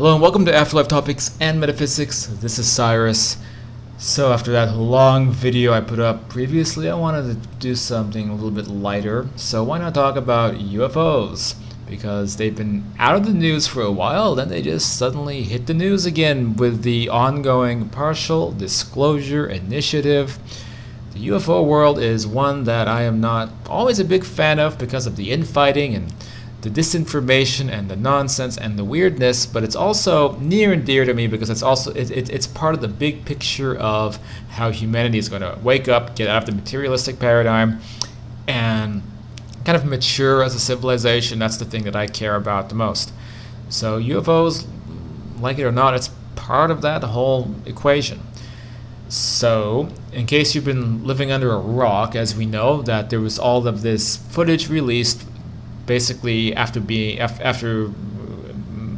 Hello and welcome to Afterlife Topics and Metaphysics. This is Cyrus. So after that long video I put up previously, I wanted to do something a little bit lighter. So why not talk about UFOs? Because they've been out of the news for a while, then they just suddenly hit the news again with the ongoing partial disclosure initiative. The UFO world is one that I am not always a big fan of because of the infighting and the disinformation and the nonsense and the weirdness, but it's also near and dear to me because it's part of the big picture of how humanity is going to wake up, get out of the materialistic paradigm, and kind of mature as a civilization. That's the thing that I care about the most. So UFOs, like it or not, it's part of that whole equation. So, in case you've been living under a rock, as we know that there was all of this footage released basically after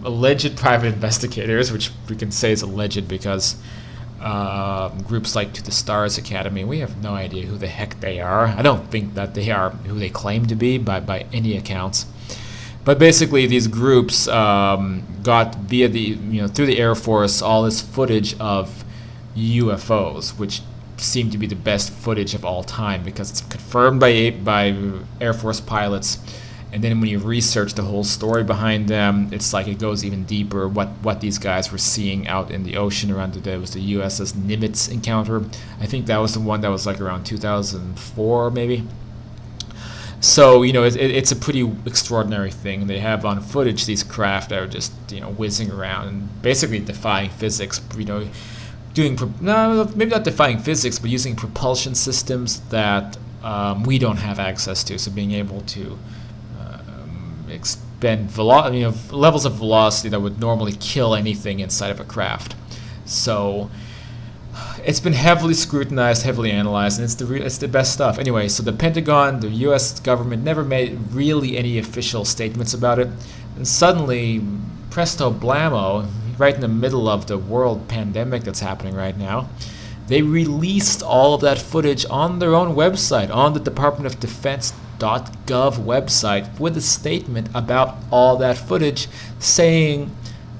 alleged private investigators, which we can say is alleged because groups like To the Stars Academy, we have no idea who the heck they are. I don't think that they are who they claim to be by any accounts. But basically, these groups got through the Air Force all this footage of UFOs, which seem to be the best footage of all time because it's confirmed by Air Force pilots. And then when you research the whole story behind them, it's like it goes even deeper what these guys were seeing out in the ocean around there was the USS Nimitz encounter. I think that was the one that was like around 2004 maybe. So, it's a pretty extraordinary thing. They have on footage these craft that are just, whizzing around and basically defying physics, maybe not defying physics, but using propulsion systems that we don't have access to. So being able to expend levels of velocity that would normally kill anything inside of a craft. So it's been heavily scrutinized, heavily analyzed, and it's the best stuff. Anyway, so the Pentagon, the U.S. government, never made really any official statements about it. And suddenly, presto blammo, right in the middle of the world pandemic that's happening right now, they released all of that footage on their own website, on the Department of Defense.gov website, with a statement about all that footage saying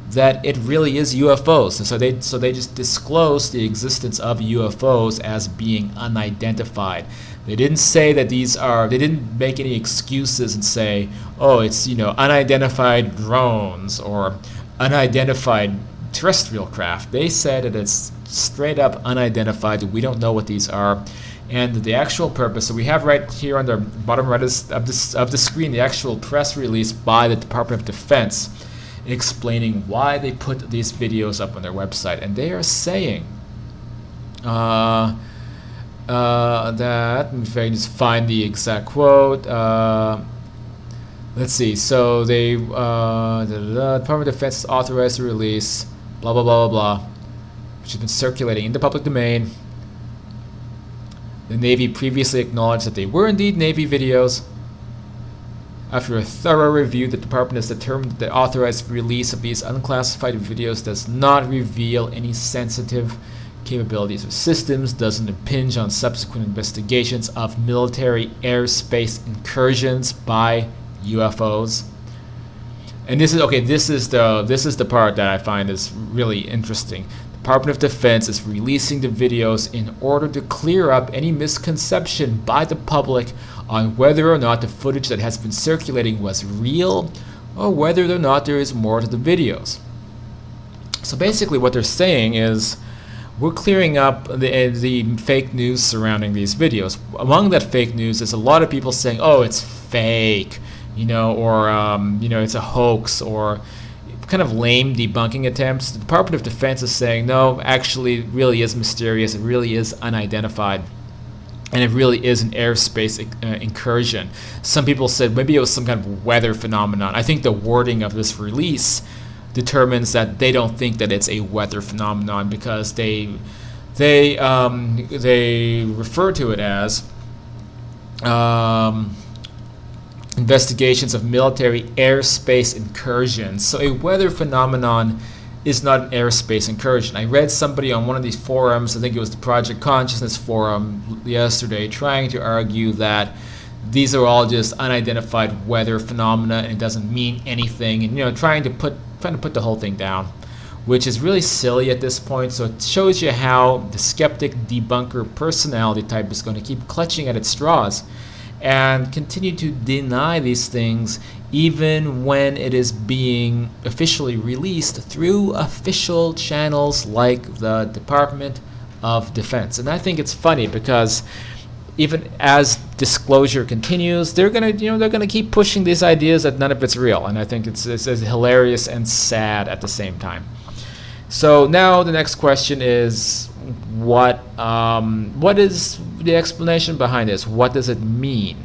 that it really is UFOs. And so they just disclosed the existence of UFOs as being unidentified. They didn't say that they didn't make any excuses and say, oh, it's unidentified drones or unidentified terrestrial craft. They said that it's straight up unidentified, that we don't know what these are. And the actual purpose, so we have right here on the bottom right of the screen the actual press release by the Department of Defense explaining why they put these videos up on their website. And they are saying that, if I can just find the exact quote, let's see, so the Department of Defense has authorized the release, blah, blah, blah, blah, blah, which has been circulating in the public domain. The Navy previously acknowledged that they were indeed Navy videos. After a thorough review, the department has determined that the authorized release of these unclassified videos does not reveal any sensitive capabilities of systems, doesn't impinge on subsequent investigations of military airspace incursions by UFOs. And this is the part that I find is really interesting. Department of Defense is releasing the videos in order to clear up any misconception by the public on whether or not the footage that has been circulating was real or whether or not there is more to the videos. So basically what they're saying is we're clearing up the fake news surrounding these videos. Among that fake news is a lot of people saying, oh, it's fake, or it's a hoax, or kind of lame debunking attempts. The Department of Defense is saying, no, actually it really is mysterious, it really is unidentified, and it really is an airspace incursion. Some people said maybe it was some kind of weather phenomenon. I think the wording of this release determines that they don't think that it's a weather phenomenon because they refer to it as investigations of military airspace incursions. So a weather phenomenon is not an airspace incursion. I read somebody on one of these forums, I think it was the Project Consciousness forum yesterday, trying to argue that these are all just unidentified weather phenomena and it doesn't mean anything, and trying to put the whole thing down, which is really silly at this point. So it shows you how the skeptic debunker personality type is going to keep clutching at its straws and continue to deny these things even when it is being officially released through official channels like the Department of Defense. And I think it's funny because even as disclosure continues, they're gonna keep pushing these ideas that none of it's real, and I think it's hilarious and sad at the same time. So now the next question is, what is the explanation behind this? What does it mean?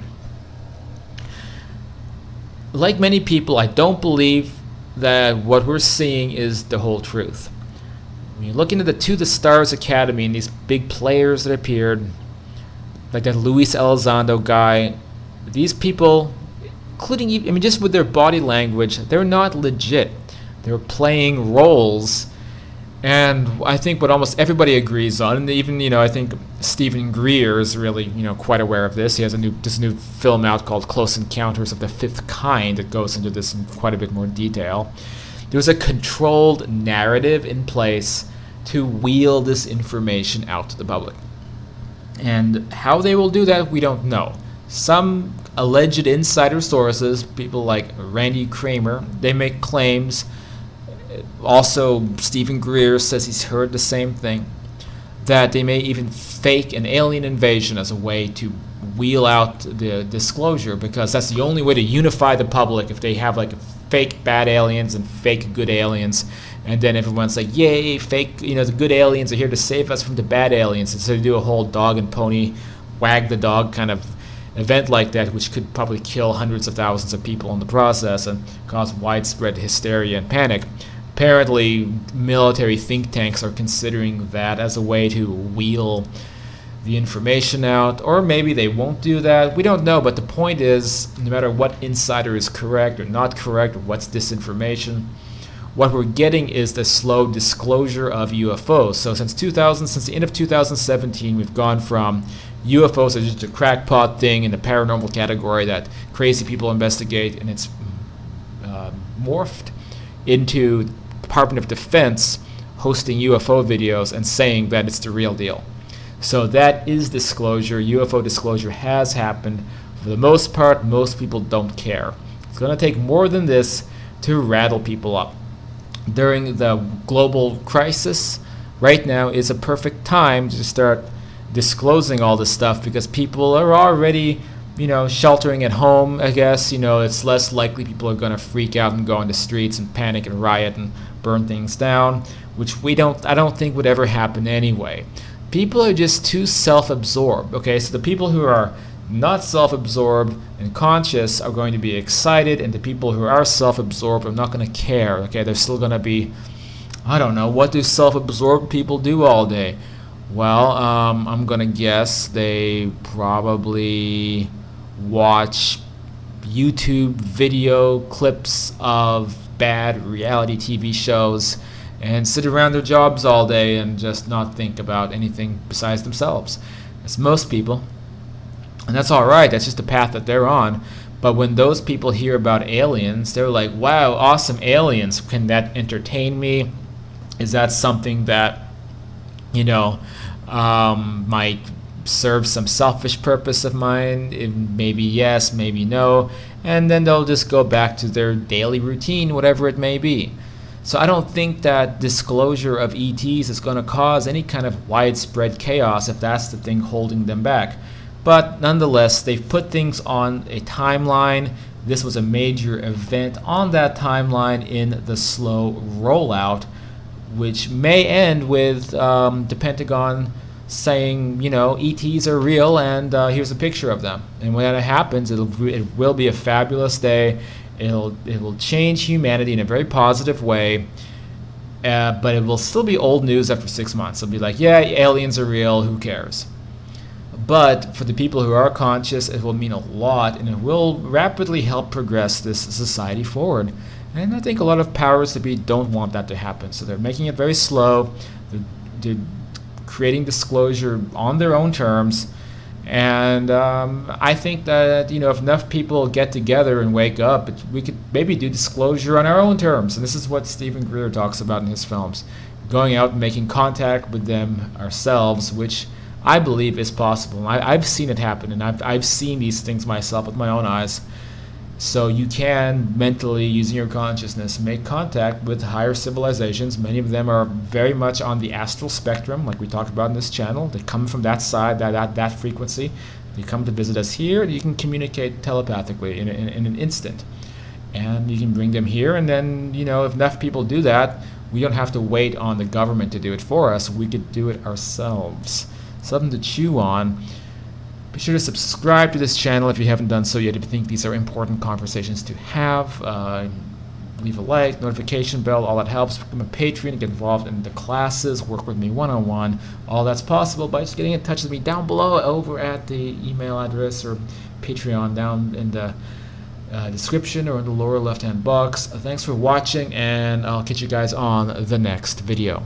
Like many people, I don't believe that what we're seeing is the whole truth. When you look into the To the Stars Academy and these big players that appeared, like that Luis Elizondo guy, these people, including, just with their body language, they're not legit. They're playing roles. And I think what almost everybody agrees on, and even, I think Stephen Greer is really, quite aware of this. He has this new film out called Close Encounters of the Fifth Kind that goes into this in quite a bit more detail. There's a controlled narrative in place to wheel this information out to the public. And how they will do that, we don't know. Some alleged insider sources, people like Randy Kramer, they make claims. Also, Stephen Greer says he's heard the same thing, that they may even fake an alien invasion as a way to wheel out the disclosure, because that's the only way to unify the public, if they have like fake bad aliens and fake good aliens, and then everyone's like, yay, fake, the good aliens are here to save us from the bad aliens, and so they do a whole dog and pony wag the dog kind of event like that, which could probably kill hundreds of thousands of people in the process and cause widespread hysteria and panic. Apparently, military think tanks are considering that as a way to wheel the information out, or maybe they won't do that. We don't know, but the point is, no matter what insider is correct or not correct, or what's disinformation, what we're getting is the slow disclosure of UFOs. So since the end of 2017, we've gone from UFOs as just a crackpot thing in the paranormal category that crazy people investigate, and it's morphed into Department of Defense hosting UFO videos and saying that it's the real deal. So that is disclosure. UFO disclosure has happened. For the most part, most people don't care. It's going to take more than this to rattle people up. During the global crisis, right now is a perfect time to start disclosing all this stuff, because people are already, sheltering at home, I guess. It's less likely people are going to freak out and go on the streets and panic and riot and burn things down, which I don't think would ever happen anyway. People are just too self-absorbed, okay? So the people who are not self-absorbed and conscious are going to be excited, and the people who are self-absorbed are not going to care, okay? They're still going to be, I don't know, what do self-absorbed people do all day? Well, I'm going to guess they probably watch YouTube video clips of bad reality TV shows and sit around their jobs all day and just not think about anything besides themselves. That's most people. And that's all right. That's just the path that they're on. But when those people hear about aliens, they're like, wow, awesome aliens. Can that entertain me? Is that something that, might serve some selfish purpose of mine? Maybe yes, maybe no. And then they'll just go back to their daily routine, whatever it may be. So I don't think that disclosure of ETs is going to cause any kind of widespread chaos if that's the thing holding them back. But nonetheless, they've put things on a timeline. This was a major event on that timeline in the slow rollout, which may end with the Pentagon saying, ETs are real, and here's a picture of them. And when that happens, it will be a fabulous day. It will change humanity in a very positive way, but it will still be old news after 6 months. It'll be like, yeah, aliens are real, who cares? But for the people who are conscious, it will mean a lot, and it will rapidly help progress this society forward. And I think a lot of powers that be don't want that to happen, so they're making it very slow. They're creating disclosure on their own terms, And I think that, if enough people get together and wake up, we could maybe do disclosure on our own terms. And this is what Stephen Greer talks about in his films, going out and making contact with them ourselves, which I believe is possible. I've seen it happen, and I've seen these things myself with my own eyes. So you can mentally, using your consciousness, make contact with higher civilizations. Many of them are very much on the astral spectrum, like we talked about in this channel. They come from that side, that frequency. They come to visit us here, and you can communicate telepathically in an instant. And you can bring them here, and then, if enough people do that, we don't have to wait on the government to do it for us. We could do it ourselves. Something to chew on. Be sure to subscribe to this channel if you haven't done so yet, if you think these are important conversations to have. Leave a like, notification bell, all that helps. Become a patron, get involved in the classes, work with me one-on-one. All that's possible by just getting in touch with me down below over at the email address or Patreon down in the description or in the lower left-hand box. Thanks for watching, and I'll catch you guys on the next video.